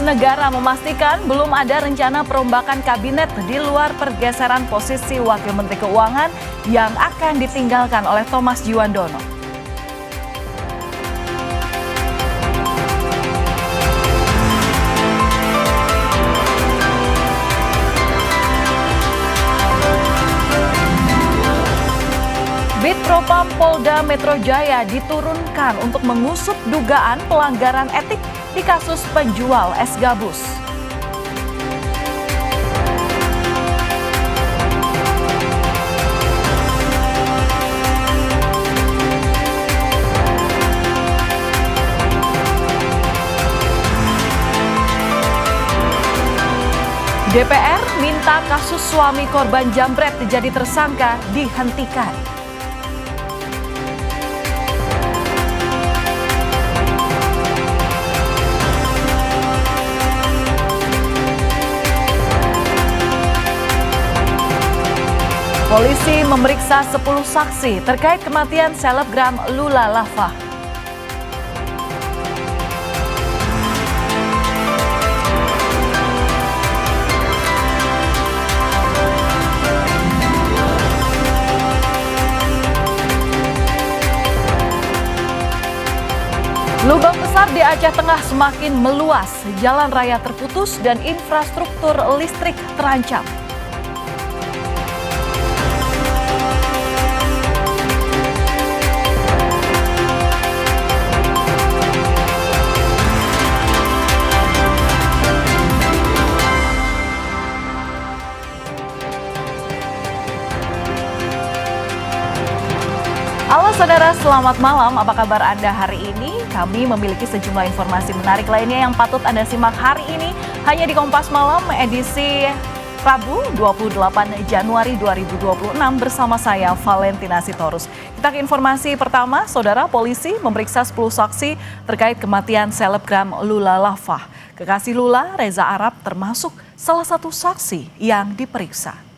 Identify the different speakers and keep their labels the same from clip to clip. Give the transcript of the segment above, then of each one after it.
Speaker 1: Negara memastikan belum ada rencana perombakan kabinet di luar pergeseran posisi Wakil Menteri Keuangan yang akan ditinggalkan oleh Thomas Djuwandono. Bid Propam Polda Metro Jaya diturunkan untuk mengusut dugaan pelanggaran etik di kasus penjual es gabus. DPR minta kasus suami korban jambret jadi tersangka dihentikan. Polisi memeriksa 10 saksi terkait kematian selebgram Lula Lava. Lubang besar di Aceh Tengah semakin meluas, jalan raya terputus dan infrastruktur listrik terancam. Halo saudara, selamat malam. Apa kabar Anda hari ini? Kami memiliki sejumlah informasi menarik lainnya yang patut Anda simak hari ini hanya di Kompas Malam edisi Rabu 28 Januari 2026 bersama saya Valentina Sitorus. Kita ke informasi pertama, saudara. Polisi memeriksa 10 saksi terkait kematian selebgram Lula Lava. Kekasih Lula, Reza Arab, termasuk salah satu saksi yang diperiksa.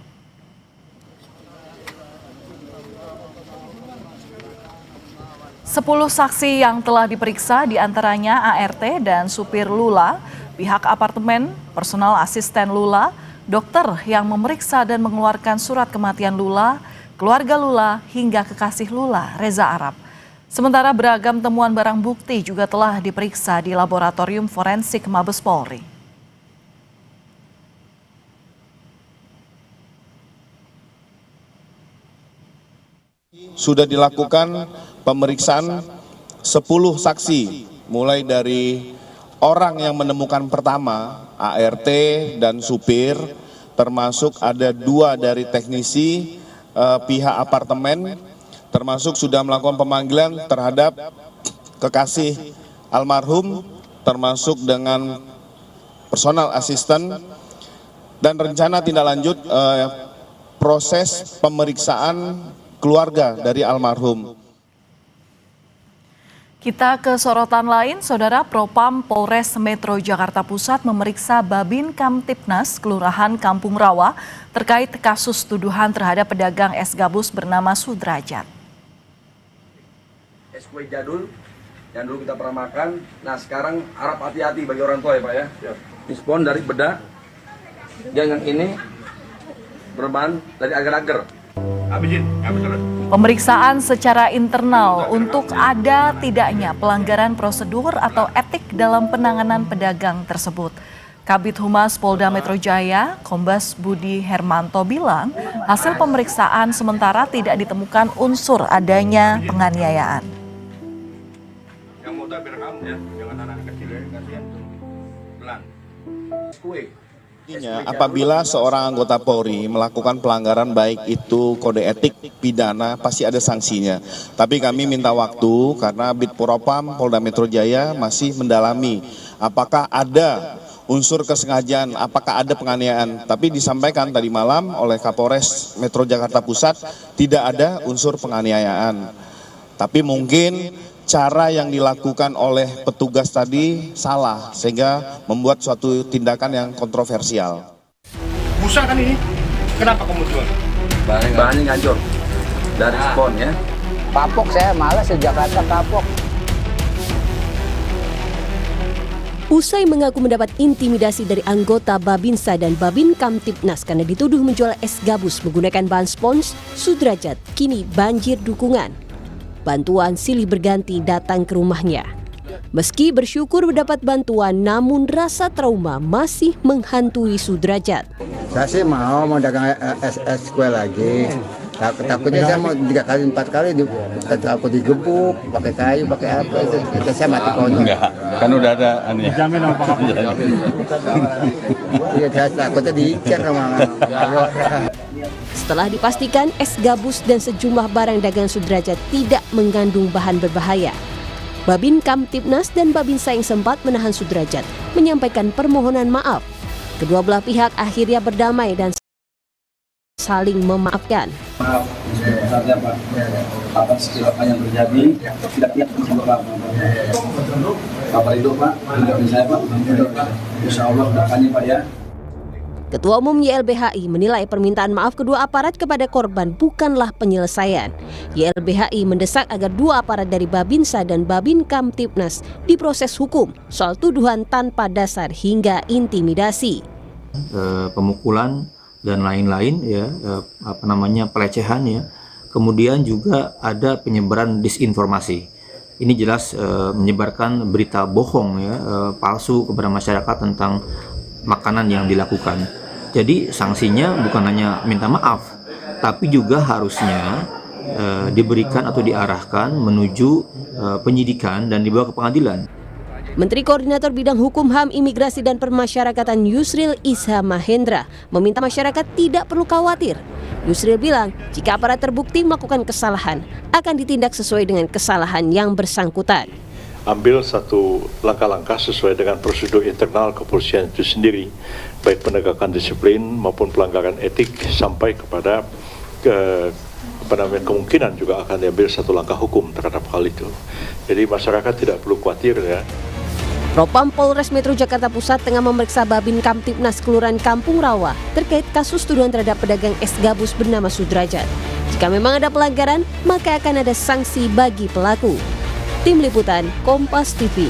Speaker 1: Sepuluh saksi yang telah diperiksa diantaranya ART dan supir Lula, pihak apartemen, personal asisten Lula, dokter yang memeriksa dan mengeluarkan surat kematian Lula, keluarga Lula, hingga kekasih Lula, Reza Arab. Sementara beragam temuan barang bukti juga telah diperiksa di laboratorium forensik Mabes Polri.
Speaker 2: Sudah dilakukan pemeriksaan 10 saksi, mulai dari orang yang menemukan pertama, ART dan supir, termasuk ada 2 dari teknisi pihak apartemen, termasuk sudah melakukan pemanggilan terhadap kekasih almarhum, termasuk dengan personal asisten, dan rencana tindak lanjut proses pemeriksaan keluarga dari almarhum.
Speaker 1: Kita ke sorotan lain, saudara. Propam Polres Metro Jakarta Pusat memeriksa Babin Kamtipnas Kelurahan Kampung Rawa terkait kasus tuduhan terhadap pedagang es gabus bernama Sudrajat.
Speaker 3: Es kue jadul yang dulu kita pernah makan, nah sekarang harap hati-hati bagi orang tua ya Pak ya. Dispon dari bedak, dan yang ini berbahan dari agar-agar.
Speaker 1: Pemeriksaan secara internal untuk ada tidaknya pelanggaran prosedur atau etik dalam penanganan pedagang tersebut. Kabid Humas Polda Metro Jaya, Kombes Budi Hermanto bilang, hasil pemeriksaan sementara tidak ditemukan unsur adanya penganiayaan.
Speaker 3: Yang muda biar kamu ya, jangan anak kecil ya, kasihan tuh. Pelan. Kue.
Speaker 2: Apabila seorang anggota Polri melakukan pelanggaran baik itu kode etik, pidana, pasti ada sanksinya. Tapi kami minta waktu karena Bid Propam Polda Metro Jaya masih mendalami apakah ada unsur kesengajaan, apakah ada penganiayaan. Tapi disampaikan tadi malam oleh Kapolres Metro Jakarta Pusat tidak ada unsur penganiayaan. Tapi mungkin cara yang dilakukan oleh petugas tadi salah sehingga membuat suatu tindakan yang kontroversial.
Speaker 4: Busa kan ini? Kenapa kamu jual?
Speaker 3: Bahannya ngancur dari spon ya.
Speaker 5: Kapok, saya malas di Jakarta kapok. Usai mengaku mendapat intimidasi dari anggota Babinsa dan Babin Kamtibnas karena dituduh menjual es gabus menggunakan bahan spons, Sudrajat kini banjir dukungan. Bantuan silih berganti datang ke rumahnya. Meski bersyukur mendapat bantuan, namun rasa trauma masih menghantui Sudrajat.
Speaker 6: Saya sih mau dagang es kue lagi. Takutnya saya mau 3 kali 4 kali aku digebuk pakai kayu pakai apa itu saya mati konyol.
Speaker 7: Enggak, kan udah ada aneh.
Speaker 4: Jamin apa?
Speaker 6: Iya, saya takutnya diikat sama.
Speaker 5: Setelah dipastikan es gabus dan sejumlah barang dagangan Sudrajat tidak mengandung bahan berbahaya, Babin Kamtibnas dan Babinsa yang sempat menahan Sudrajat menyampaikan permohonan maaf. Kedua belah pihak akhirnya berdamai dan saling memaafkan.
Speaker 3: Maaf, sebesar-besarnya Pak, atas apa yang terjadi, tidak Pak. Kabar itu Pak, dari saya Pak, insya Allah doakannya Pak ya.
Speaker 5: Ketua Umum YLBHI menilai permintaan maaf kedua aparat kepada korban bukanlah penyelesaian. YLBHI mendesak agar dua aparat dari Babinsa dan Babin Kamtibnas diproses hukum soal tuduhan tanpa dasar hingga intimidasi.
Speaker 8: Pemukulan dan lain-lain ya, pelecehan ya. Kemudian juga ada penyebaran disinformasi. Ini jelas menyebarkan berita bohong ya, palsu kepada masyarakat tentang makanan yang dilakukan. Jadi sanksinya bukan hanya minta maaf, tapi juga harusnya diberikan atau diarahkan menuju penyidikan dan dibawa ke pengadilan.
Speaker 5: Menteri Koordinator Bidang Hukum HAM, Imigrasi dan Permasyarakatan Yusril Isha Mahendra meminta masyarakat tidak perlu khawatir. Yusril bilang, jika aparat terbukti melakukan kesalahan, akan ditindak sesuai dengan kesalahan yang bersangkutan.
Speaker 9: Ambil satu langkah-langkah sesuai dengan prosedur internal kepolisian itu sendiri, baik penegakan disiplin maupun pelanggaran etik sampai kepada kemungkinan juga akan diambil satu langkah hukum terhadap hal itu. Jadi masyarakat tidak perlu khawatir ya.
Speaker 5: Propam Polres Metro Jakarta Pusat tengah memeriksa Babin Kamtibnas Kelurahan Kampung Rawa terkait kasus tuduhan terhadap pedagang es gabus bernama Sudrajat. Jika memang ada pelanggaran, maka akan ada sanksi bagi pelaku. Tim Liputan Kompas TV.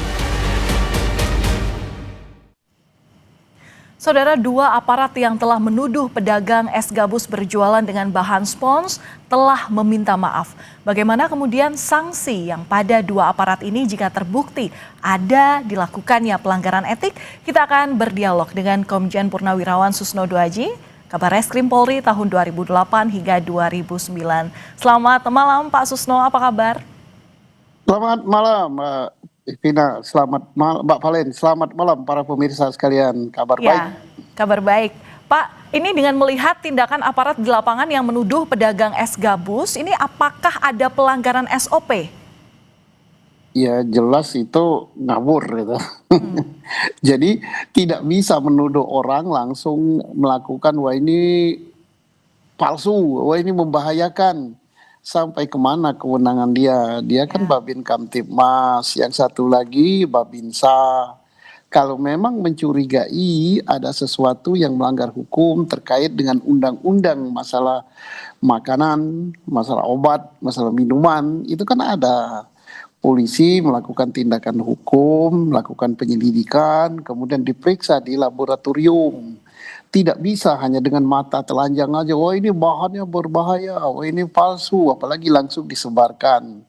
Speaker 1: Saudara, dua aparat yang telah menuduh pedagang es gabus berjualan dengan bahan spons telah meminta maaf. Bagaimana kemudian sanksi yang pada dua aparat ini jika terbukti ada dilakukannya pelanggaran etik? Kita akan berdialog dengan Komjen Purnawirawan Susno Duaji, Kabar Reskrim Polri tahun 2008 hingga 2009. Selamat malam Pak Susno, apa kabar?
Speaker 10: Selamat malam Mbak Vina, selamat malam Mbak Valen, selamat malam para pemirsa sekalian, kabar baik?
Speaker 1: Kabar baik. Pak, ini dengan melihat tindakan aparat di lapangan yang menuduh pedagang es gabus, ini apakah ada pelanggaran SOP?
Speaker 10: Ya jelas itu ngawur gitu. Jadi tidak bisa menuduh orang langsung melakukan wah ini palsu, wah ini membahayakan. Sampai kemana kewenangan dia? Dia kan Babin Kamtibmas, yang satu lagi Babinsa. Kalau memang mencurigai ada sesuatu yang melanggar hukum terkait dengan undang-undang masalah makanan, masalah obat, masalah minuman, itu kan ada. Polisi melakukan tindakan hukum, melakukan penyelidikan, kemudian diperiksa di laboratorium. Tidak bisa hanya dengan mata telanjang aja, wah ini bahannya berbahaya, wah ini palsu, apalagi langsung disebarkan.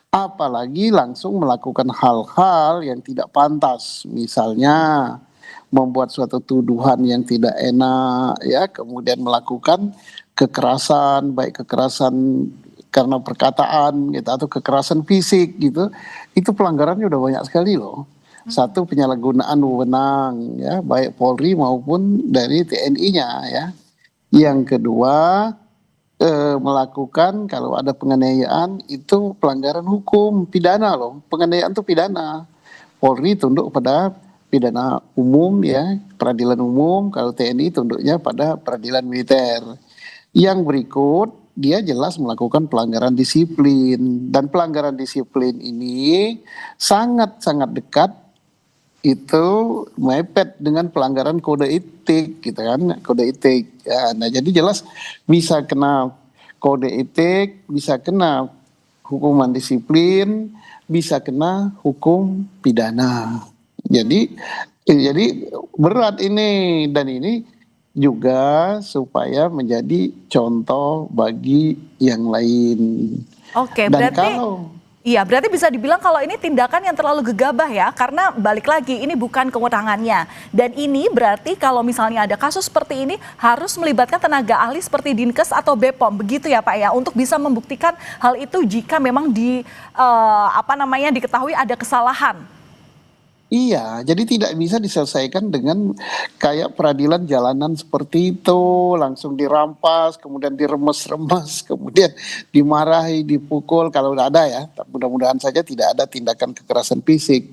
Speaker 10: Apalagi langsung melakukan hal-hal yang tidak pantas, misalnya membuat suatu tuduhan yang tidak enak, ya, kemudian melakukan kekerasan, baik kekerasan karena perkataan gitu, atau kekerasan fisik gitu, itu pelanggarannya udah banyak sekali loh. Satu, penyalahgunaan wewenang ya, baik Polri maupun dari TNI-nya ya. Yang kedua, melakukan kalau ada penganiayaan itu pelanggaran hukum pidana loh. Penganiayaan itu pidana. Polri tunduk pada pidana umum ya, peradilan umum, kalau TNI tunduknya pada peradilan militer. Yang berikut, dia jelas melakukan pelanggaran disiplin, dan pelanggaran disiplin ini sangat-sangat dekat itu mepet dengan pelanggaran kode etik gitu kan, kode etik ya. Nah jadi jelas bisa kena kode etik, bisa kena hukuman disiplin, bisa kena hukum pidana Jadi berat ini, dan ini juga supaya menjadi contoh bagi yang lain.
Speaker 1: Oke,
Speaker 10: Dan
Speaker 1: berarti
Speaker 10: kalau
Speaker 1: iya, berarti bisa dibilang kalau ini tindakan yang terlalu gegabah ya, karena balik lagi ini bukan kewenangannya. Dan ini berarti kalau misalnya ada kasus seperti ini harus melibatkan tenaga ahli seperti Dinkes atau BPOM, begitu ya Pak ya, untuk bisa membuktikan hal itu jika memang diketahui ada kesalahan.
Speaker 10: iya, jadi tidak bisa diselesaikan dengan kayak peradilan jalanan seperti itu, langsung dirampas, kemudian diremes-remes, kemudian dimarahi, dipukul, kalau ada ya, mudah-mudahan saja tidak ada tindakan kekerasan fisik.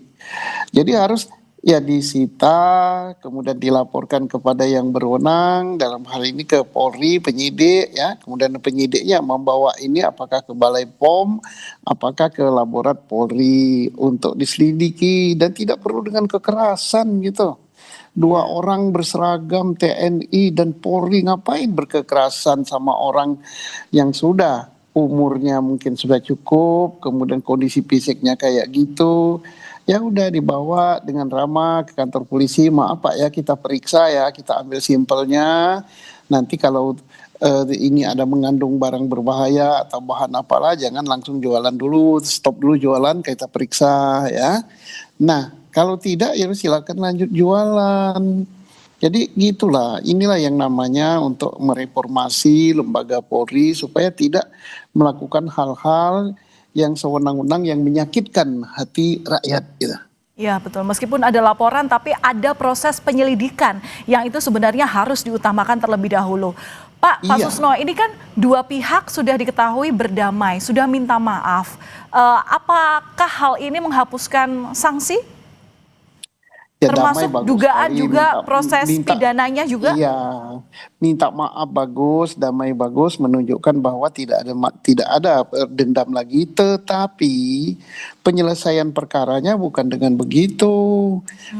Speaker 10: Jadi harus ya disita, kemudian dilaporkan kepada yang berwenang, dalam hal ini ke Polri, penyidik ya, kemudian penyidiknya membawa ini apakah ke Balai POM, apakah ke Laborat Polri untuk diselidiki, dan tidak perlu dengan kekerasan gitu. Dua orang berseragam TNI dan Polri ngapain berkekerasan sama orang yang sudah umurnya mungkin sudah cukup, kemudian kondisi fisiknya kayak gitu. Ya udah dibawa dengan ramah ke kantor polisi, maaf Pak ya, kita periksa ya, kita ambil sampelnya. Nanti kalau ini ada mengandung barang berbahaya atau bahan apalah, jangan langsung jualan dulu, stop dulu jualan, kita periksa ya. Nah, kalau tidak ya silakan lanjut jualan. Jadi gitulah, inilah yang namanya untuk mereformasi lembaga Polri supaya tidak melakukan hal-hal yang sewenang-wenang yang menyakitkan hati rakyat gitu.
Speaker 1: Ya betul, meskipun ada laporan tapi ada proses penyelidikan yang itu sebenarnya harus diutamakan terlebih dahulu. Pak Susno, ini kan dua pihak sudah diketahui berdamai, sudah minta maaf. Apakah hal ini menghapuskan sanksi?
Speaker 10: Ya,
Speaker 1: Termasuk
Speaker 10: damai bagus
Speaker 1: dugaan
Speaker 10: sekali,
Speaker 1: juga proses pidananya juga?
Speaker 10: Iya, minta maaf bagus, damai bagus, menunjukkan bahwa tidak ada dendam lagi. Tetapi penyelesaian perkaranya bukan dengan begitu.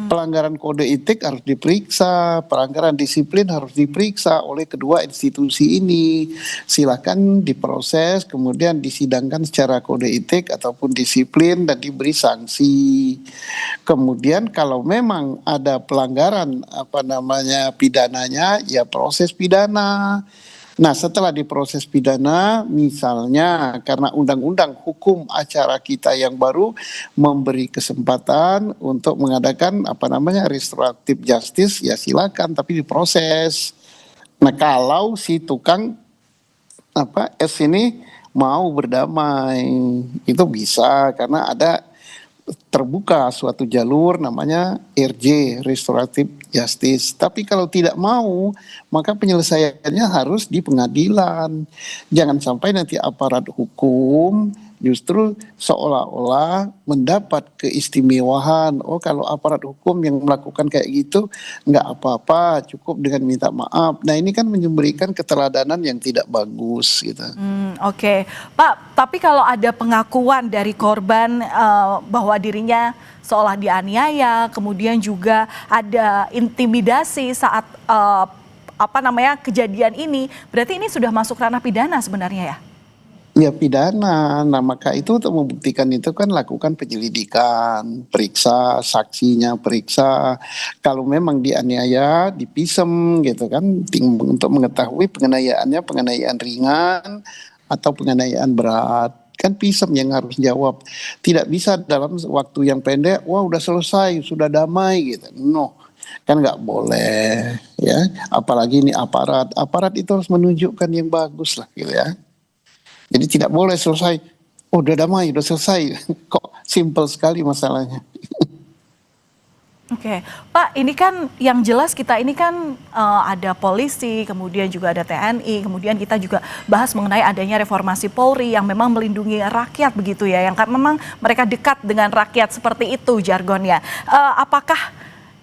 Speaker 10: Pelanggaran kode etik harus diperiksa, pelanggaran disiplin harus diperiksa oleh kedua institusi ini. Silakan diproses, kemudian disidangkan secara kode etik ataupun disiplin dan diberi sanksi. Kemudian kalau memang ada pelanggaran pidananya, ya proses pidana. Nah, setelah diproses pidana, misalnya karena undang-undang hukum acara kita yang baru memberi kesempatan untuk mengadakan restoratif justice, ya silakan, tapi diproses. Nah, kalau si tukang S ini mau berdamai, itu bisa karena ada terbuka suatu jalur namanya RJ, Restoratif Justice. Tapi kalau tidak mau, maka penyelesaiannya harus di pengadilan. Jangan sampai nanti aparat hukum justru seolah-olah mendapat keistimewaan. Oh, kalau aparat hukum yang melakukan kayak gitu nggak apa-apa, cukup dengan minta maaf. Nah, ini kan memberikan keteladanan yang tidak bagus gitu.
Speaker 1: Oke, Pak, tapi kalau ada pengakuan dari korban bahwa dirinya seolah dianiaya, kemudian juga ada intimidasi saat kejadian ini, berarti ini sudah masuk ranah pidana sebenarnya ya?
Speaker 10: Ya pidana, nah maka itu untuk membuktikan itu kan lakukan penyelidikan, periksa saksinya, periksa kalau memang dianiaya, dipisem gitu kan, untuk mengetahui penganiayaan ringan atau penganiayaan berat. Kan pisem yang harus jawab, tidak bisa dalam waktu yang pendek, wah udah selesai, sudah damai gitu, no. Kan nggak boleh ya, apalagi ini aparat itu harus menunjukkan yang bagus lah gitu ya. Jadi tidak boleh selesai, oh udah damai, udah selesai. Kok simpel sekali masalahnya.
Speaker 1: Oke, Pak, ini kan yang jelas kita ini kan ada polisi, kemudian juga ada TNI, kemudian kita juga bahas mengenai adanya reformasi Polri yang memang melindungi rakyat begitu ya, yang kan memang mereka dekat dengan rakyat seperti itu jargonnya. Apakah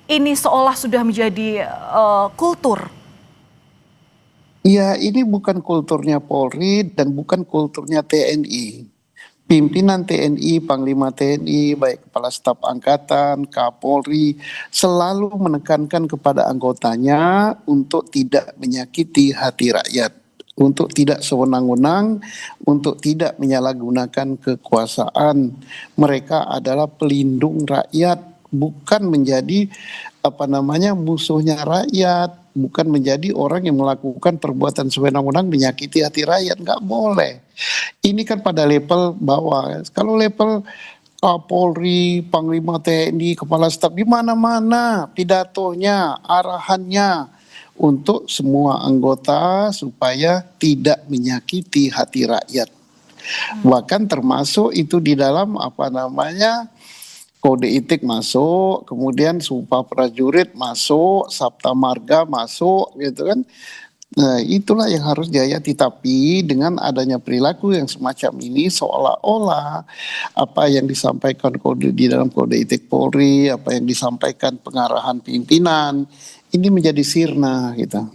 Speaker 1: ini seolah sudah menjadi kultur?
Speaker 10: Ya, ini bukan kulturnya Polri dan bukan kulturnya TNI. Pimpinan TNI, Panglima TNI, baik Kepala Staf Angkatan, Kapolri, selalu menekankan kepada anggotanya untuk tidak menyakiti hati rakyat, untuk tidak sewenang-wenang, untuk tidak menyalahgunakan kekuasaan. Mereka adalah pelindung rakyat, bukan menjadi musuhnya rakyat, bukan menjadi orang yang melakukan perbuatan sewenang-wenang menyakiti hati rakyat, nggak boleh. Ini kan pada level bawah. Kalau level Kapolri, Panglima TNI, Kepala Staf, di mana-mana pidatonya, arahannya untuk semua anggota supaya tidak menyakiti hati rakyat. Bahkan termasuk itu di dalam kode etik masuk, kemudian sumpah prajurit masuk, sabta marga masuk, gitu kan. Nah, itulah yang harus dihayati. Tapi dengan adanya perilaku yang semacam ini, seolah-olah apa yang disampaikan di dalam kode etik Polri, apa yang disampaikan pengarahan pimpinan, ini menjadi sirna, gitu.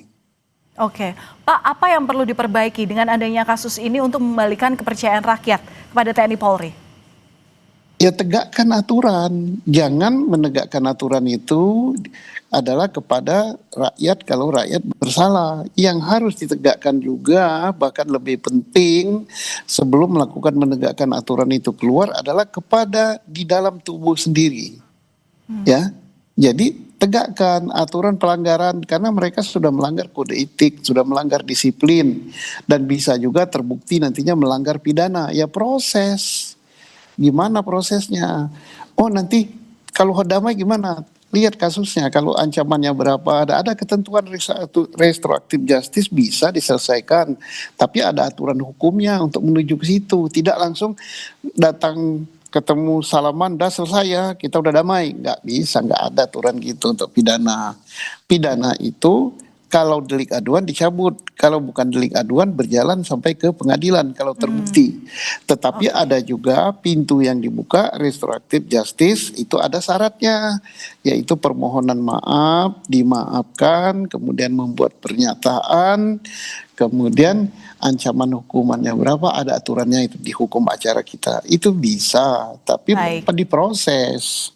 Speaker 1: Oke, Pak, apa yang perlu diperbaiki dengan adanya kasus ini untuk membalikan kepercayaan rakyat kepada TNI Polri?
Speaker 10: Ya, tegakkan aturan. Jangan menegakkan aturan itu adalah kepada rakyat kalau rakyat bersalah. Yang harus ditegakkan juga, bahkan lebih penting sebelum menegakkan aturan itu keluar adalah kepada di dalam tubuh sendiri. Ya, jadi tegakkan aturan pelanggaran karena mereka sudah melanggar kode etik, sudah melanggar disiplin, dan bisa juga terbukti nantinya melanggar pidana. Ya, proses. Gimana prosesnya? Oh, nanti kalau damai gimana? Lihat kasusnya, kalau ancamannya berapa, ada ketentuan restoratif justice bisa diselesaikan, tapi ada aturan hukumnya untuk menuju ke situ. Tidak langsung datang ketemu salaman, dah selesai ya, kita udah damai. Nggak bisa, nggak ada aturan gitu untuk pidana. Pidana itu kalau delik aduan dicabut, kalau bukan delik aduan berjalan sampai ke pengadilan kalau terbukti. Tetapi ada juga pintu yang dibuka, restoratif justice, itu ada syaratnya, yaitu permohonan maaf, dimaafkan, kemudian membuat pernyataan, kemudian ancaman hukumannya berapa, ada aturannya itu di hukum acara kita. Itu bisa, tapi diproses.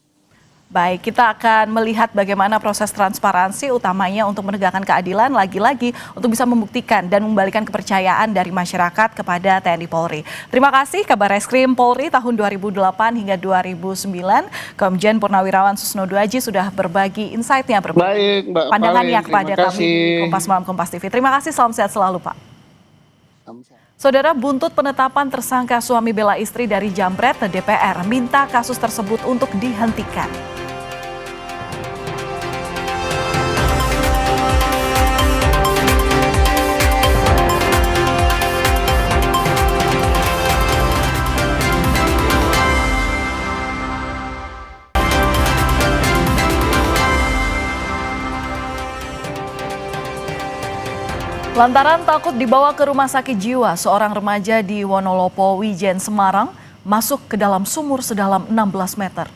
Speaker 1: Baik, kita akan melihat bagaimana proses transparansi utamanya untuk menegakkan keadilan lagi-lagi untuk bisa membuktikan dan membalikan kepercayaan dari masyarakat kepada TNI Polri. Terima kasih Kabar Reskrim Polri tahun 2008 hingga 2009. Komjen Purnawirawan Susnodo Aji sudah berbagi insight-nya, berbagi pandangannya kepada kami di Kompas Malam Kompas TV. Terima kasih, salam sehat selalu Pak. Saudara, buntut penetapan tersangka suami bela istri dari Jambret, DPR minta kasus tersebut untuk dihentikan. Lantaran takut dibawa ke rumah sakit jiwa, seorang remaja di Wonolopo, Wijen, Semarang masuk ke dalam sumur sedalam 16 meter.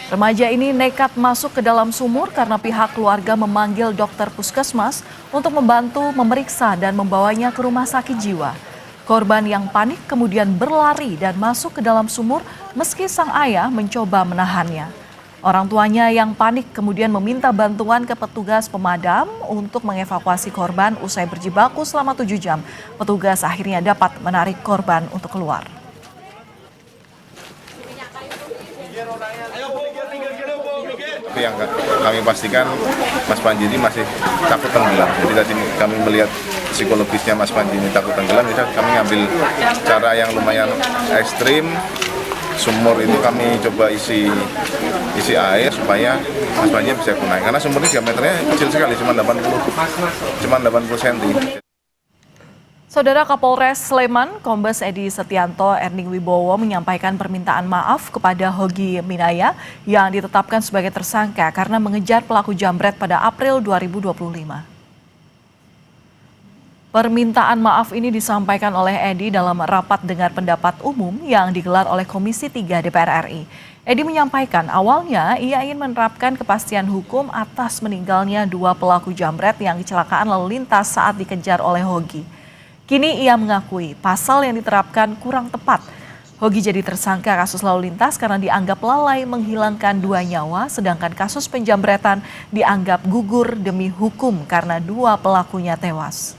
Speaker 1: Remaja ini nekat masuk ke dalam sumur karena pihak keluarga memanggil dokter puskesmas untuk membantu memeriksa dan membawanya ke rumah sakit jiwa. Korban yang panik kemudian berlari dan masuk ke dalam sumur meski sang ayah mencoba menahannya. Orang tuanya yang panik kemudian meminta bantuan ke petugas pemadam untuk mengevakuasi korban. Usai berjibaku selama 7 jam, petugas akhirnya dapat menarik korban untuk keluar.
Speaker 2: Tapi yang kami pastikan Mas Panji ini masih takut tenggelam. Jadi tadi kami melihat psikologisnya Mas Panji ini takut tenggelam, jadi kami ngambil cara yang lumayan ekstrim. Sumur itu kami coba isi air supaya Mas Panji bisa naik. Karena sumur ini diameternya kecil sekali, cuma 80 cm.
Speaker 1: Saudara Kapolres Sleman, Kombes Edi Setianto Erning Wibowo menyampaikan permintaan maaf kepada Hogi Minaya yang ditetapkan sebagai tersangka karena mengejar pelaku jambret pada April 2025. Permintaan maaf ini disampaikan oleh Edi dalam rapat dengar pendapat umum yang digelar oleh Komisi 3 DPR RI. Edi menyampaikan awalnya ia ingin menerapkan kepastian hukum atas meninggalnya 2 pelaku jambret yang kecelakaan lalu lintas saat dikejar oleh Hogi. Kini ia mengakui pasal yang diterapkan kurang tepat. Hogi jadi tersangka kasus lalu lintas karena dianggap lalai menghilangkan 2 nyawa, sedangkan kasus penjambretan dianggap gugur demi hukum karena 2 pelakunya tewas.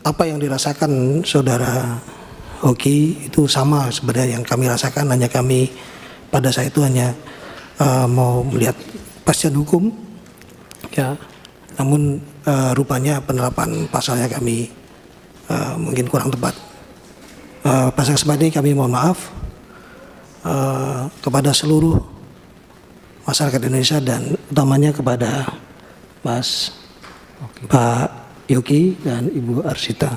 Speaker 11: Apa yang dirasakan saudara hoki itu sama sebenarnya yang kami rasakan, hanya kami pada saat itu hanya mau melihat kepastian hukum, ya. Namun rupanya penerapan pasalnya kami mungkin kurang tepat. Pada kesempatan ini kami mohon maaf kepada seluruh masyarakat Indonesia dan utamanya kepada Pak Yogi dan Ibu Arsita.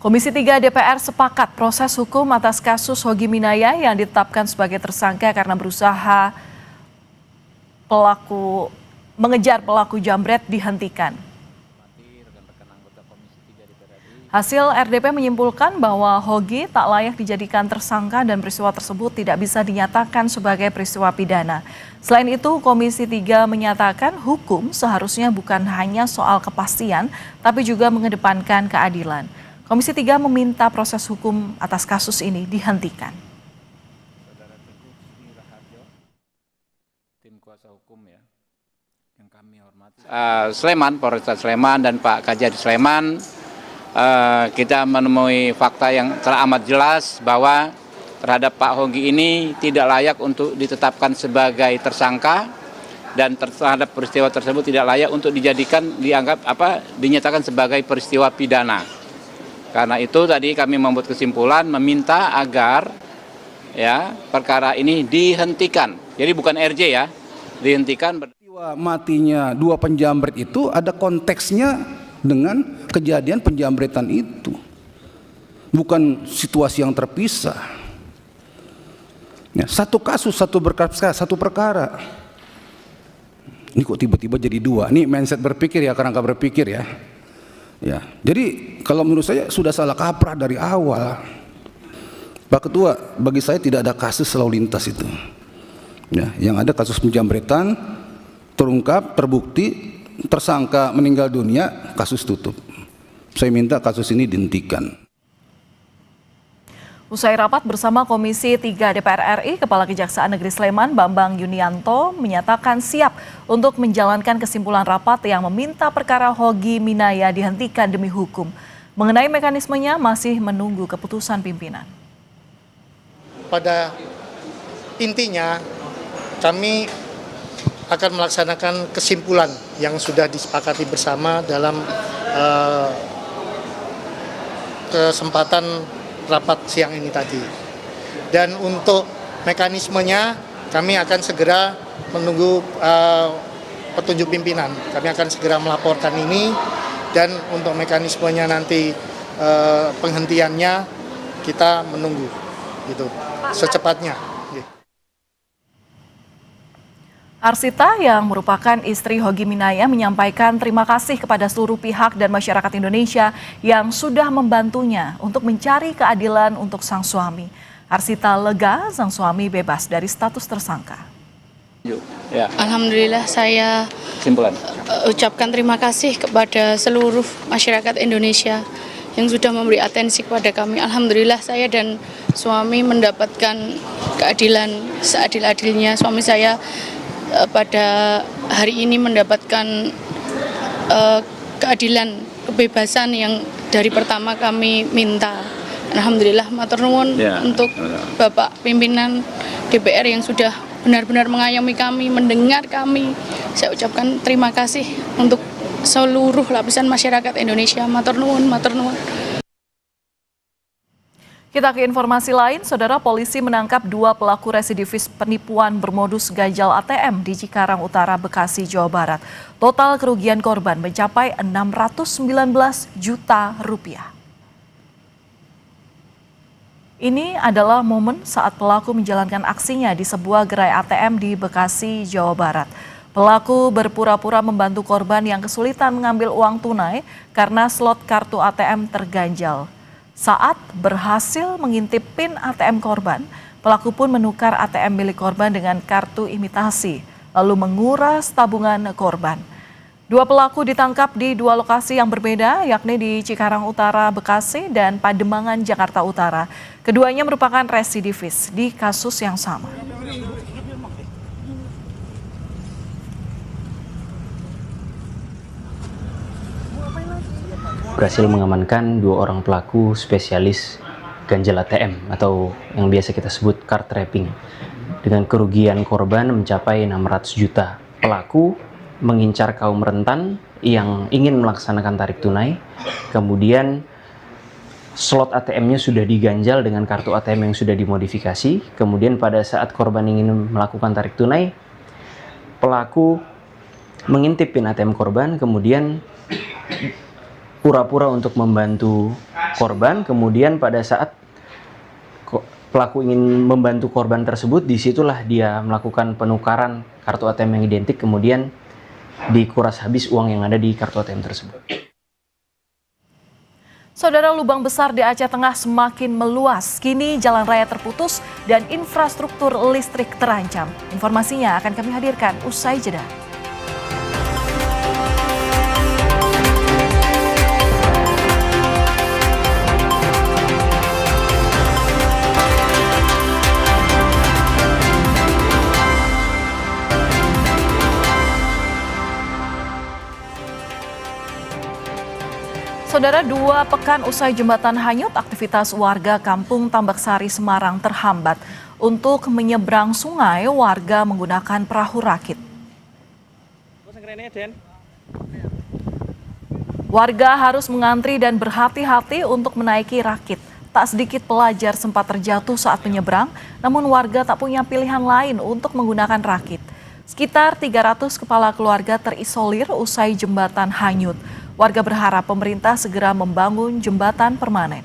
Speaker 1: Komisi 3 DPR sepakat proses hukum atas kasus Hogi Minaya yang ditetapkan sebagai tersangka karena berusaha mengejar pelaku jambret dihentikan. Hasil RDP menyimpulkan bahwa Hogi tak layak dijadikan tersangka dan peristiwa tersebut tidak bisa dinyatakan sebagai peristiwa pidana. Selain itu, Komisi 3 menyatakan hukum seharusnya bukan hanya soal kepastian, tapi juga mengedepankan keadilan. Komisi 3 meminta proses hukum atas kasus ini dihentikan.
Speaker 7: Tim kuasa hukum ya, yang kami hormati.
Speaker 12: Sleman, Polresta Sleman dan Pak Kajari Sleman, kita menemui fakta yang telah amat jelas bahwa terhadap Pak Hogi ini tidak layak untuk ditetapkan sebagai tersangka dan terhadap peristiwa tersebut tidak layak untuk dinyatakan sebagai peristiwa pidana. Karena itu tadi kami membuat kesimpulan meminta agar ya perkara ini dihentikan. Jadi bukan RJ ya, dihentikan.
Speaker 13: Peristiwa matinya dua penjambret itu ada konteksnya dengan kejadian penjambretan itu. Bukan situasi yang terpisah. Ya, satu kasus, satu perkara. Ini kok tiba-tiba jadi dua? Ini mindset berpikir ya, kerangka berpikir ya. Ya, jadi kalau menurut saya sudah salah kaprah dari awal. Pak Ketua, bagi saya tidak ada kasus lalu lintas itu. Ya, yang ada kasus penjambretan terungkap, terbukti, tersangka meninggal dunia, kasus tutup. Saya minta kasus ini dihentikan.
Speaker 1: Usai rapat bersama Komisi 3 DPR RI, Kepala Kejaksaan Negeri Sleman Bambang Yunianto menyatakan siap untuk menjalankan kesimpulan rapat yang meminta perkara Hogi Minaya dihentikan demi hukum. Mengenai mekanismenya masih menunggu keputusan pimpinan.
Speaker 14: Pada intinya kami akan melaksanakan kesimpulan yang sudah disepakati bersama dalam kesempatan rapat siang ini tadi. Dan untuk mekanismenya kami akan segera menunggu petunjuk pimpinan. Kami akan segera melaporkan ini dan untuk mekanismenya nanti penghentiannya kita menunggu gitu secepatnya.
Speaker 1: Arsita yang merupakan istri Hogi Minaya menyampaikan terima kasih kepada seluruh pihak dan masyarakat Indonesia yang sudah membantunya untuk mencari keadilan untuk sang suami. Arsita lega sang suami bebas dari status tersangka.
Speaker 12: Ya.
Speaker 15: Alhamdulillah saya ucapkan terima kasih kepada seluruh masyarakat Indonesia yang sudah memberi atensi kepada kami. Alhamdulillah saya dan suami mendapatkan keadilan seadil-adilnya. Suami saya pada hari ini mendapatkan keadilan, kebebasan yang dari pertama kami minta. Alhamdulillah matur nuwun untuk Bapak pimpinan DPR yang sudah benar-benar mengayomi kami, mendengar kami. Saya ucapkan terima kasih untuk seluruh lapisan masyarakat Indonesia. Matur nuwun, matur nuwun.
Speaker 1: Kita ke informasi lain, Saudara, polisi menangkap 2 pelaku residivis penipuan bermodus ganjal ATM di Cikarang Utara, Bekasi, Jawa Barat. Total kerugian korban mencapai 619 juta rupiah. Ini adalah momen saat pelaku menjalankan aksinya di sebuah gerai ATM di Bekasi, Jawa Barat. Pelaku berpura-pura membantu korban yang kesulitan mengambil uang tunai karena slot kartu ATM terganjal. Saat berhasil mengintip PIN ATM korban, pelaku pun menukar ATM milik korban dengan kartu imitasi, lalu menguras tabungan korban. 2 pelaku ditangkap di 2 lokasi yang berbeda, yakni di Cikarang Utara, Bekasi, dan Pademangan, Jakarta Utara. Keduanya merupakan residivis di kasus yang sama.
Speaker 16: berhasil mengamankan 2 orang pelaku spesialis ganjal ATM atau yang biasa kita sebut card trapping dengan kerugian korban mencapai 600 juta. Pelaku mengincar kaum rentan yang ingin melaksanakan tarik tunai, kemudian slot ATM-nya sudah diganjal dengan kartu ATM yang sudah dimodifikasi. Kemudian pada saat korban ingin melakukan tarik tunai, pelaku mengintip PIN ATM korban, kemudian pura-pura untuk membantu korban. Kemudian pada saat pelaku ingin membantu korban tersebut, disitulah dia melakukan penukaran kartu ATM yang identik, kemudian dikuras habis uang yang ada di kartu ATM tersebut.
Speaker 1: Saudara, lubang besar di Aceh Tengah semakin meluas. Kini jalan raya terputus dan infrastruktur listrik terancam. Informasinya akan kami hadirkan usai jeda. Saudara, 2 pekan usai jembatan hanyut, aktivitas warga Kampung Tambak Sari, Semarang terhambat. Untuk menyeberang sungai, warga menggunakan perahu rakit. Warga harus mengantri dan berhati-hati untuk menaiki rakit. Tak sedikit pelajar sempat terjatuh saat menyeberang, namun warga tak punya pilihan lain untuk menggunakan rakit. Sekitar 300 kepala keluarga terisolir usai jembatan hanyut. Warga berharap pemerintah segera membangun jembatan permanen.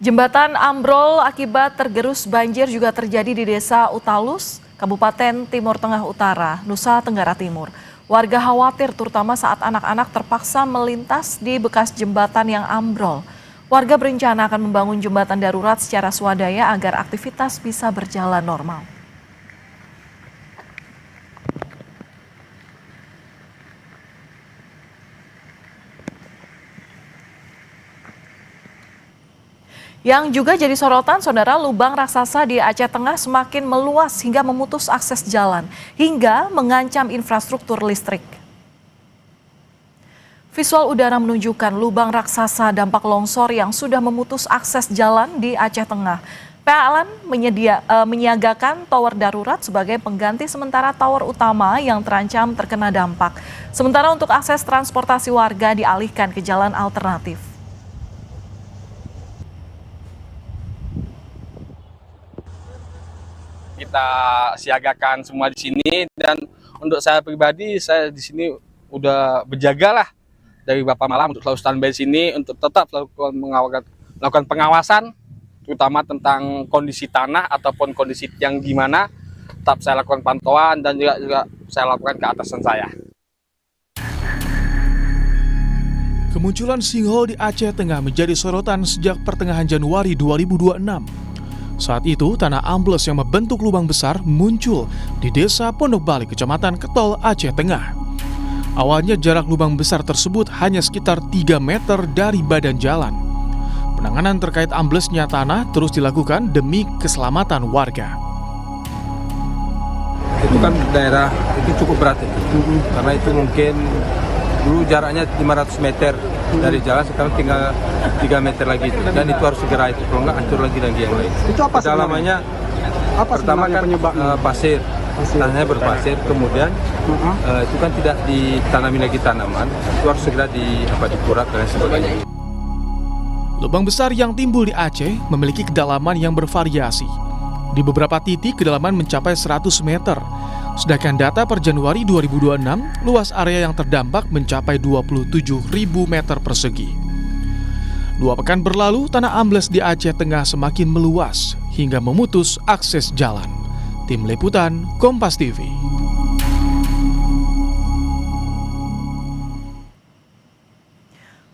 Speaker 1: Jembatan ambrol akibat tergerus banjir juga terjadi di Desa Utalus, Kabupaten Timur Tengah Utara, Nusa Tenggara Timur. Warga khawatir terutama saat anak-anak terpaksa melintas di bekas jembatan yang ambrol. Warga berencana akan membangun jembatan darurat secara swadaya agar aktivitas bisa berjalan normal. Yang juga jadi sorotan, saudara, lubang raksasa di Aceh Tengah semakin meluas hingga memutus akses jalan, hingga mengancam infrastruktur listrik. Visual udara menunjukkan lubang raksasa dampak longsor yang sudah memutus akses jalan di Aceh Tengah. PLN menyiagakan tower darurat sebagai pengganti sementara tower utama yang terancam terkena dampak. Sementara untuk akses transportasi warga dialihkan ke jalan alternatif.
Speaker 17: Kita siagakan semua di sini, dan untuk saya pribadi, saya di sini udah berjaga lah dari Bapak Malam untuk selalu standby di sini untuk tetap melakukan pengawasan, terutama tentang kondisi tanah ataupun kondisi yang gimana. Tetap saya lakukan pantauan dan juga saya lakukan ke atasan saya.
Speaker 18: Kemunculan sinkhole di Aceh Tengah menjadi sorotan sejak pertengahan Januari 2026. Saat itu, tanah ambles yang membentuk lubang besar muncul di Desa Pondok Bali, Kecamatan Ketol, Aceh Tengah. Awalnya jarak lubang besar tersebut hanya sekitar 3 meter dari badan jalan. Penanganan terkait amblesnya tanah terus dilakukan demi keselamatan warga.
Speaker 19: Itu kan daerah itu cukup berat ya. Karena itu mungkin dulu jaraknya 500 meter dari jalan, sekarang tinggal 3 meter lagi. Dan itu harus segera itu, kalau nggak hancur lagi yang lain. Itu apa kedalamannya? Apa pertama kan pasir. Tanahnya berpasir, kemudian itu kan tidak ditanami lagi tanaman, itu harus segera dikurak dan sebagainya.
Speaker 18: Lubang besar yang timbul di Aceh memiliki kedalaman yang bervariasi. Di beberapa titik kedalaman mencapai 100 meter. Sedangkan data per Januari 2026, luas area yang terdampak mencapai 27.000 meter persegi. 2 pekan berlalu, tanah ambles di Aceh Tengah semakin meluas hingga memutus akses jalan. Tim Liputan Kompas TV.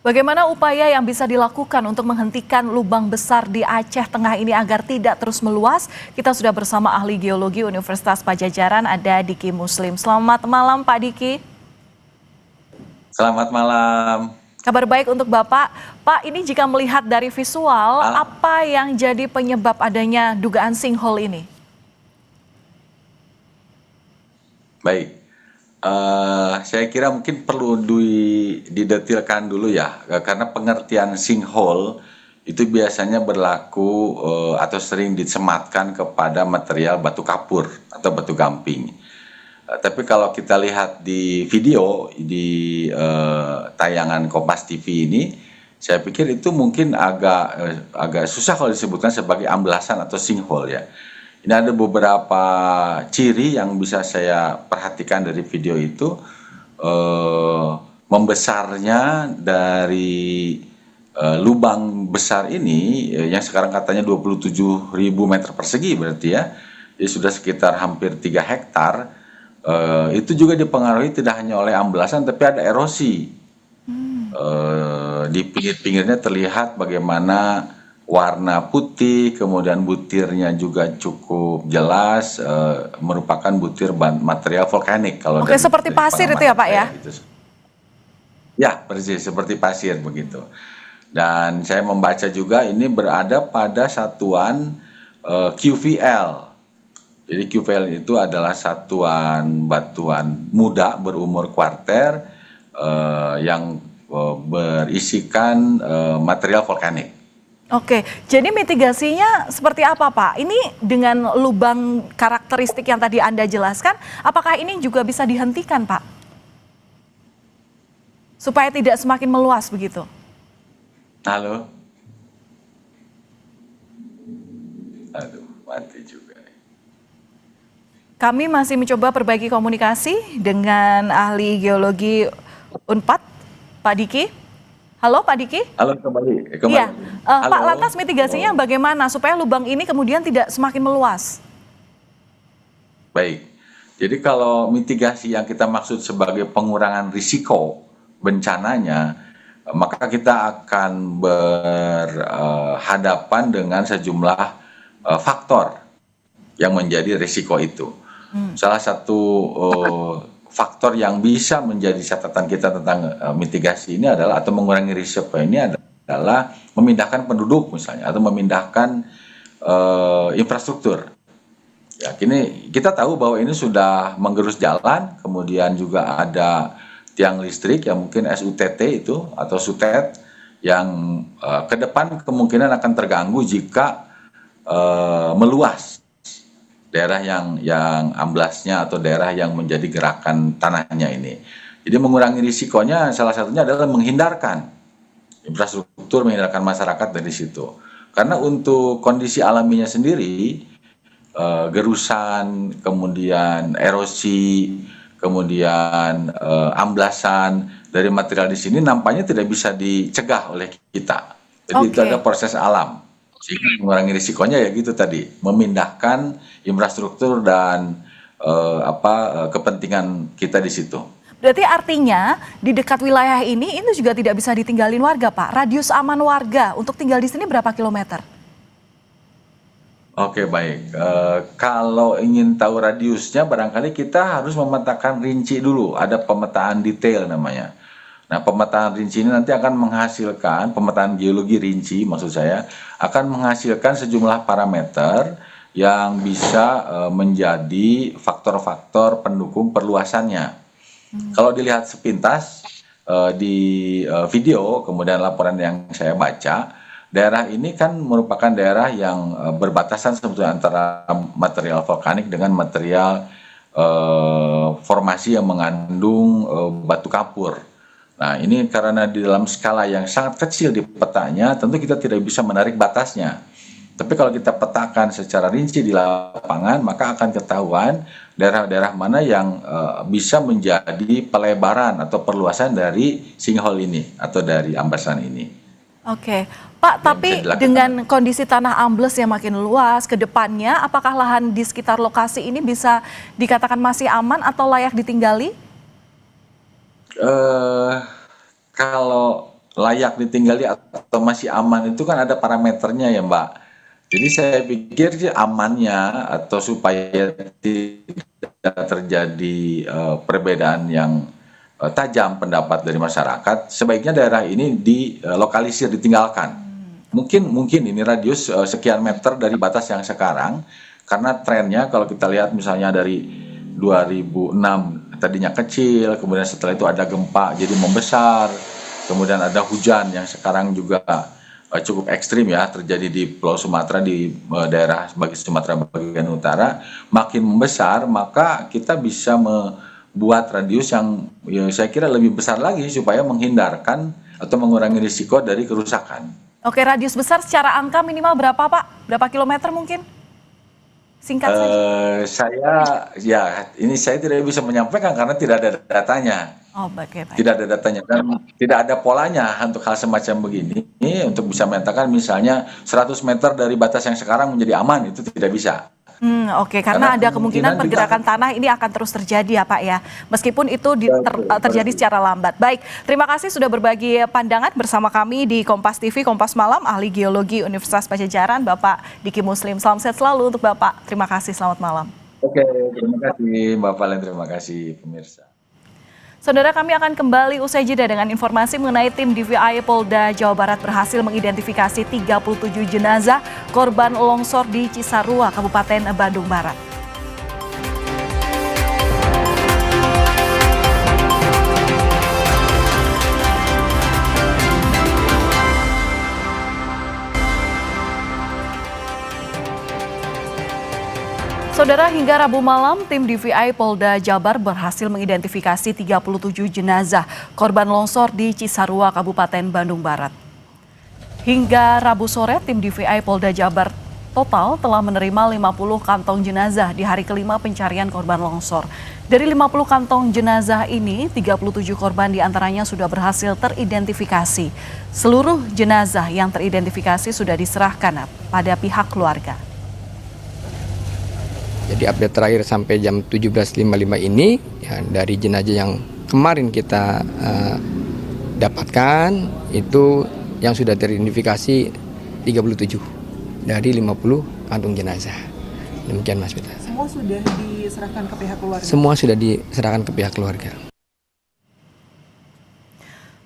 Speaker 1: Bagaimana upaya yang bisa dilakukan untuk menghentikan lubang besar di Aceh Tengah ini agar tidak terus meluas? Kita sudah bersama ahli geologi Universitas Padjadjaran, ada Diki Muslim. Selamat malam Pak Diki.
Speaker 20: Selamat malam.
Speaker 1: Kabar baik untuk Bapak. Pak, ini jika melihat dari visual, apa yang jadi penyebab adanya dugaan sinkhole ini?
Speaker 20: Baik. Saya kira mungkin perlu didetilkan dulu ya, karena pengertian sinkhole itu biasanya berlaku atau sering disematkan kepada material batu kapur atau batu gamping. Tapi kalau kita lihat di video di tayangan Kompas TV ini, saya pikir itu mungkin agak susah kalau disebutkan sebagai amblasan atau sinkhole ya. Ini ada beberapa ciri yang bisa saya perhatikan dari video itu. Membesarnya dari lubang besar ini yang sekarang katanya 27.000 meter persegi berarti ya, jadi sudah sekitar hampir 3 hektar. Itu juga dipengaruhi tidak hanya oleh amblasan tapi ada erosi. Di pinggir-pinggirnya terlihat bagaimana warna putih, kemudian butirnya juga cukup jelas, merupakan butir material vulkanik. Kalau
Speaker 1: Oke, seperti pasir itu ya Pak ya?
Speaker 20: Gitu. Ya, persis seperti pasir begitu. Dan saya membaca juga ini berada pada satuan QVL. Jadi QVL itu adalah satuan batuan muda berumur kuarter yang berisikan material vulkanik.
Speaker 1: Oke, jadi mitigasinya seperti apa Pak? Ini dengan lubang karakteristik yang tadi Anda jelaskan, apakah ini juga bisa dihentikan Pak? Supaya tidak semakin meluas begitu?
Speaker 20: Halo? Aduh, mati juga.
Speaker 1: Kami masih mencoba perbaiki komunikasi dengan ahli geologi UNPAD, Pak Diki. Halo Pak Diki?
Speaker 20: Halo, kembali.
Speaker 1: Iya,
Speaker 20: Halo.
Speaker 1: Pak, lantas mitigasinya bagaimana supaya lubang ini kemudian tidak semakin meluas?
Speaker 20: Baik, jadi kalau mitigasi yang kita maksud sebagai pengurangan risiko bencananya, maka kita akan berhadapan dengan sejumlah faktor yang menjadi risiko itu. Salah satu faktor yang bisa menjadi catatan kita tentang mitigasi ini adalah atau mengurangi risiko ini adalah memindahkan penduduk misalnya atau memindahkan infrastruktur. Ya, kini kita tahu bahwa ini sudah menggerus jalan, kemudian juga ada tiang listrik yang mungkin SUTT itu atau SUTET yang ke depan kemungkinan akan terganggu jika meluas daerah yang amblasnya atau daerah yang menjadi gerakan tanahnya ini. Jadi mengurangi risikonya salah satunya adalah menghindarkan infrastruktur, menghindarkan masyarakat dari situ. Karena untuk kondisi alaminya sendiri, gerusan, kemudian erosi, kemudian amblasan dari material di sini nampaknya tidak bisa dicegah oleh kita. Jadi itu ada proses alam. Sehingga mengurangi risikonya ya gitu tadi, memindahkan infrastruktur dan kepentingan kita di situ.
Speaker 1: Berarti artinya di dekat wilayah ini itu juga tidak bisa ditinggalin warga Pak. Radius aman warga untuk tinggal di sini berapa kilometer?
Speaker 20: Oke, baik. Kalau ingin tahu radiusnya barangkali kita harus memetakan rinci dulu. Ada pemetaan detail namanya. Nah, pemetaan rinci ini nanti akan menghasilkan, pemetaan geologi rinci maksud saya, akan menghasilkan sejumlah parameter yang bisa menjadi faktor-faktor pendukung perluasannya. Kalau dilihat sepintas di video, kemudian laporan yang saya baca, daerah ini kan merupakan daerah yang berbatasan sebetulnya antara material vulkanik dengan material formasi yang mengandung batu kapur. Nah, ini karena di dalam skala yang sangat kecil di petanya, tentu kita tidak bisa menarik batasnya. Tapi kalau kita petakan secara rinci di lapangan, maka akan ketahuan daerah-daerah mana yang bisa menjadi pelebaran atau perluasan dari sinkhole ini atau dari amblasan ini.
Speaker 1: Oke, Pak, tapi dengan kondisi tanah ambles yang makin luas ke depannya, apakah lahan di sekitar lokasi ini bisa dikatakan masih aman atau layak ditinggali?
Speaker 20: Kalau layak ditinggali atau masih aman itu kan ada parameternya ya Mbak. Jadi saya pikir sih amannya atau supaya tidak terjadi perbedaan yang tajam pendapat dari masyarakat, sebaiknya daerah ini dilokalisir, ditinggalkan. Mungkin ini radius sekian meter dari batas yang sekarang, karena trennya kalau kita lihat misalnya dari 2006 tadinya kecil, kemudian setelah itu ada gempa jadi membesar, kemudian ada hujan yang sekarang juga cukup ekstrim ya, terjadi di Pulau Sumatera, di daerah Sumatera bagian utara, makin membesar, maka kita bisa membuat radius yang saya kira lebih besar lagi supaya menghindarkan atau mengurangi risiko dari kerusakan.
Speaker 1: Oke, radius besar secara angka minimal berapa Pak? Berapa kilometer mungkin? Singkat saja. Saya tidak bisa menyampaikan karena tidak ada datanya. Oh, baik.
Speaker 20: Tidak ada datanya dan tidak ada polanya untuk hal semacam begini. Untuk bisa menyatakan misalnya 100 meter dari batas yang sekarang menjadi aman, itu tidak bisa.
Speaker 1: Oke, karena ada kemungkinan pergerakan tanah ini akan terus terjadi ya Pak ya, meskipun itu terjadi secara lambat. Baik, terima kasih sudah berbagi pandangan bersama kami di Kompas TV, Kompas Malam, ahli geologi Universitas Padjadjaran, Bapak Diki Muslim. Salam sehat selalu untuk Bapak, terima kasih, selamat malam.
Speaker 20: Oke, terima kasih Mbak Valen, terima kasih pemirsa.
Speaker 1: Saudara, kami akan kembali usai jeda dengan informasi mengenai tim DVI Polda Jawa Barat berhasil mengidentifikasi 37 jenazah korban longsor di Cisarua, Kabupaten Bandung Barat. Saudara, hingga Rabu malam, tim DVI Polda Jabar berhasil mengidentifikasi 37 jenazah korban longsor di Cisarua, Kabupaten Bandung Barat. Hingga Rabu sore, tim DVI Polda Jabar total telah menerima 50 kantong jenazah di hari kelima pencarian korban longsor. Dari 50 kantong jenazah ini, 37 korban diantaranya sudah berhasil teridentifikasi. Seluruh jenazah yang teridentifikasi sudah diserahkan pada pihak keluarga.
Speaker 21: Jadi update terakhir sampai jam 17.55 ini, ya, dari jenazah yang kemarin kita dapatkan, itu yang sudah teridentifikasi 37 dari 50 kantung jenazah. Demikian Mas Pita.
Speaker 22: Semua sudah diserahkan ke pihak keluarga?
Speaker 21: Semua sudah diserahkan ke pihak keluarga.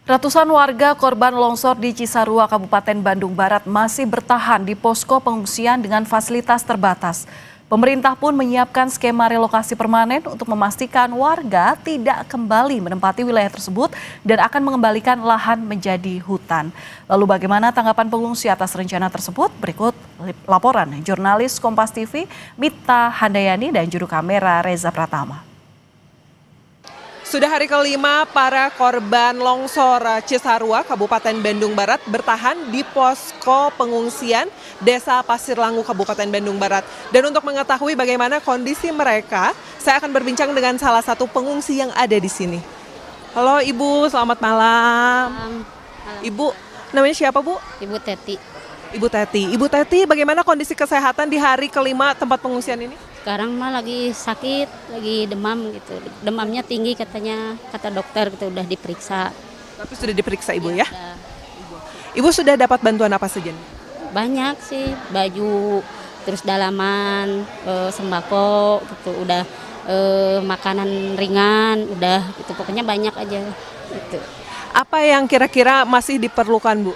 Speaker 1: Ratusan warga korban longsor di Cisarua, Kabupaten Bandung Barat masih bertahan di posko pengungsian dengan fasilitas terbatas. Pemerintah pun menyiapkan skema relokasi permanen untuk memastikan warga tidak kembali menempati wilayah tersebut dan akan mengembalikan lahan menjadi hutan. Lalu bagaimana tanggapan pengungsi atas rencana tersebut? Berikut laporan jurnalis Kompas TV Mita Handayani dan juru kamera Reza Pratama.
Speaker 22: Sudah hari kelima para korban longsor Cisarua, Kabupaten Bandung Barat bertahan di posko pengungsian Desa Pasir Langu, Kabupaten Bandung Barat. Dan untuk mengetahui bagaimana kondisi mereka, saya akan berbincang dengan salah satu pengungsi yang ada di sini. Halo Ibu, selamat malam. Ibu, namanya siapa Bu?
Speaker 23: Ibu Teti.
Speaker 22: Ibu Teti. Ibu Teti, bagaimana kondisi kesehatan di hari kelima tempat pengungsian ini?
Speaker 23: Sekarang mah lagi sakit, lagi demam gitu. Demamnya tinggi katanya, kata dokter gitu, udah diperiksa.
Speaker 22: Tapi sudah diperiksa Ibu ya? Ibu sudah dapat bantuan apa saja?
Speaker 23: Banyak sih, baju, terus dalaman, sembako gitu, udah makanan ringan, udah gitu, pokoknya banyak aja gitu.
Speaker 22: Apa yang kira-kira masih diperlukan Bu?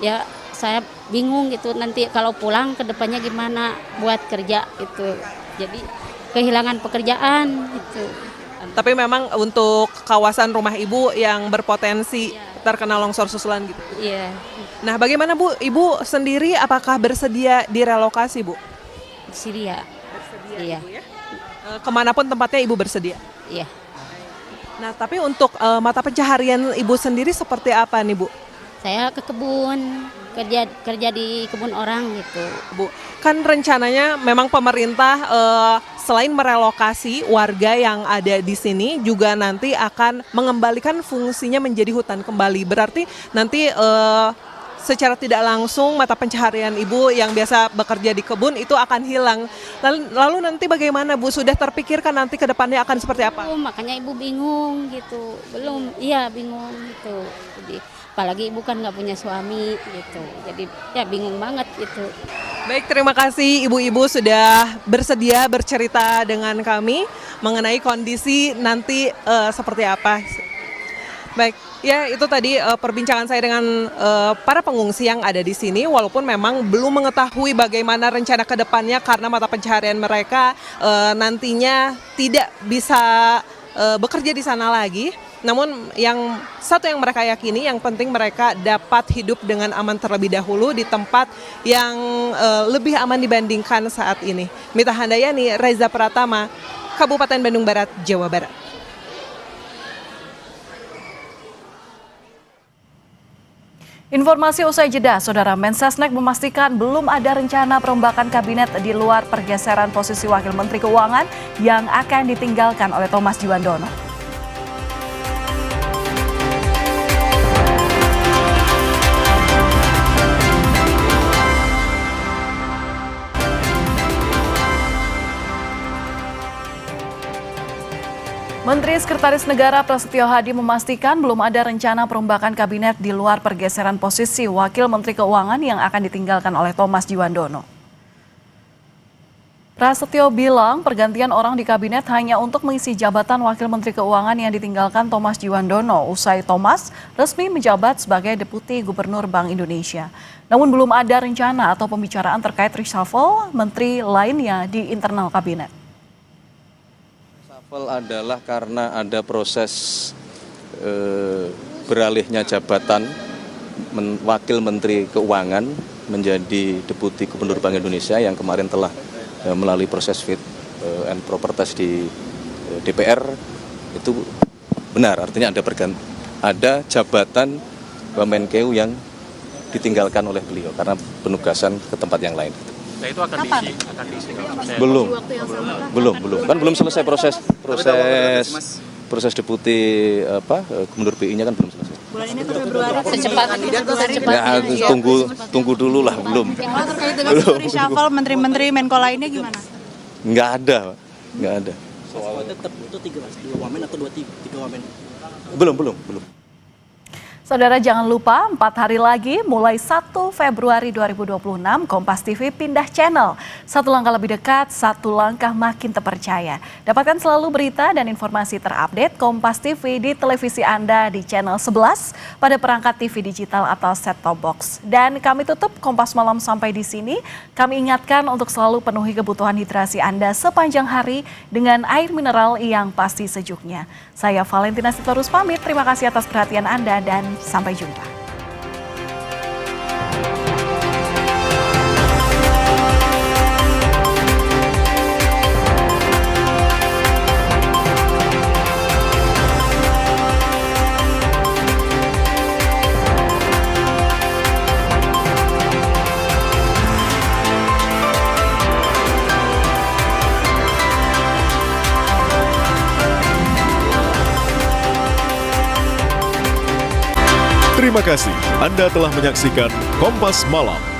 Speaker 23: Ya saya bingung gitu, nanti kalau pulang ke depannya gimana buat kerja itu. Jadi kehilangan pekerjaan gitu.
Speaker 22: Tapi memang untuk kawasan rumah Ibu yang berpotensi terkena longsor susulan gitu.
Speaker 23: Iya.
Speaker 22: Nah, bagaimana Bu? Ibu sendiri apakah bersedia direlokasi Bu?
Speaker 23: Bersedia. Iya.
Speaker 22: Ibu, ya? Kemanapun tempatnya Ibu bersedia?
Speaker 23: Iya.
Speaker 22: Nah, tapi untuk mata pencaharian Ibu sendiri seperti apa nih Bu?
Speaker 23: Saya ke kebun, kerja di kebun orang gitu.
Speaker 22: Bu, kan rencananya memang pemerintah selain merelokasi warga yang ada di sini juga nanti akan mengembalikan fungsinya menjadi hutan kembali. Berarti nanti secara tidak langsung mata pencaharian Ibu yang biasa bekerja di kebun itu akan hilang. Lalu nanti bagaimana Bu? Sudah terpikirkan nanti ke depannya akan seperti apa?
Speaker 23: Makanya Ibu bingung gitu. Belum, iya bingung gitu. Jadi apalagi Ibu kan nggak punya suami gitu, jadi ya bingung banget gitu.
Speaker 22: Baik, terima kasih ibu-ibu sudah bersedia bercerita dengan kami mengenai kondisi nanti seperti apa. Baik. Ya, itu tadi perbincangan saya dengan para pengungsi yang ada di sini, walaupun memang belum mengetahui bagaimana rencana ke depannya karena mata pencaharian mereka nantinya tidak bisa bekerja di sana lagi. Namun yang satu yang mereka yakini, yang penting mereka dapat hidup dengan aman terlebih dahulu di tempat yang lebih aman dibandingkan saat ini. Mita Handayani, Reza Pratama, Kabupaten Bandung Barat, Jawa Barat.
Speaker 1: Informasi usai jeda, Saudara, Mensesnek memastikan belum ada rencana perombakan kabinet di luar pergeseran posisi Wakil Menteri Keuangan yang akan ditinggalkan oleh Thomas Djuwandono. Menteri Sekretaris Negara Prasetyo Hadi memastikan belum ada rencana perombakan kabinet di luar pergeseran posisi Wakil Menteri Keuangan yang akan ditinggalkan oleh Thomas Djuwandono. Prasetyo bilang pergantian orang di kabinet hanya untuk mengisi jabatan Wakil Menteri Keuangan yang ditinggalkan Thomas Djuwandono usai Thomas resmi menjabat sebagai Deputi Gubernur Bank Indonesia. Namun belum ada rencana atau pembicaraan terkait reshuffle menteri lainnya di internal kabinet.
Speaker 3: Reshuffle adalah karena ada proses beralihnya jabatan Wakil Menteri Keuangan menjadi Deputi Gubernur Bank Indonesia yang kemarin telah melalui proses fit and proper test di DPR. Itu benar, artinya ada jabatan Wamenkeu yang ditinggalkan oleh beliau karena penugasan ke tempat yang lain.
Speaker 4: Nah, itu akan diisi.
Speaker 3: Belum. Kan belum selesai proses deputi Gubernur BI-nya kan belum selesai.
Speaker 4: Bulan ini atau Februari secepatnya.
Speaker 3: Ya, tunggu dulu lah, belum.
Speaker 4: Yang terkait dengan reshuffle menteri-menteri Menko lainnya gimana?
Speaker 3: Nggak ada.
Speaker 6: Tetap itu 2 wamen atau 3 wamen?
Speaker 3: Belum.
Speaker 1: Saudara, jangan lupa 4 hari lagi mulai 1 Februari 2026 Kompas TV pindah channel. Satu langkah lebih dekat, satu langkah makin terpercaya. Dapatkan selalu berita dan informasi terupdate Kompas TV di televisi Anda di channel 11 pada perangkat TV digital atau set-top box. Dan kami tutup Kompas Malam sampai di sini. Kami ingatkan untuk selalu penuhi kebutuhan hidrasi Anda sepanjang hari dengan air mineral yang pasti sejuknya. Saya Valentina Sitorus pamit, terima kasih atas perhatian Anda dan sampai jumpa.
Speaker 24: Terima kasih Anda telah menyaksikan Kompas Malam.